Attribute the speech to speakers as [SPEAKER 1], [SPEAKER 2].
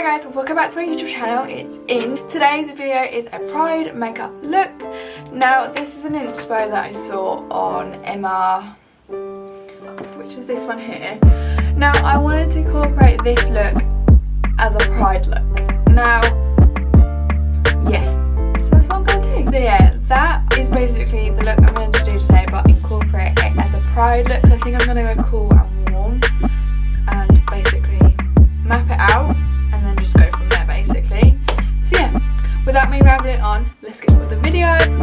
[SPEAKER 1] Hello guys, welcome back to my YouTube channel. It's In. Today's video is a Pride makeup look. Now this is an inspo that I saw on Emma, which is this one here. Now I wanted to incorporate this look as a Pride look. Now, yeah, so that's what I'm going to do. So yeah, that is basically the look I'm going to do today, but incorporate it as a Pride look. So I think I'm going to go cool and warm and basically map it out and then just go from there basically. So yeah, without me rambling on, let's get on with the video.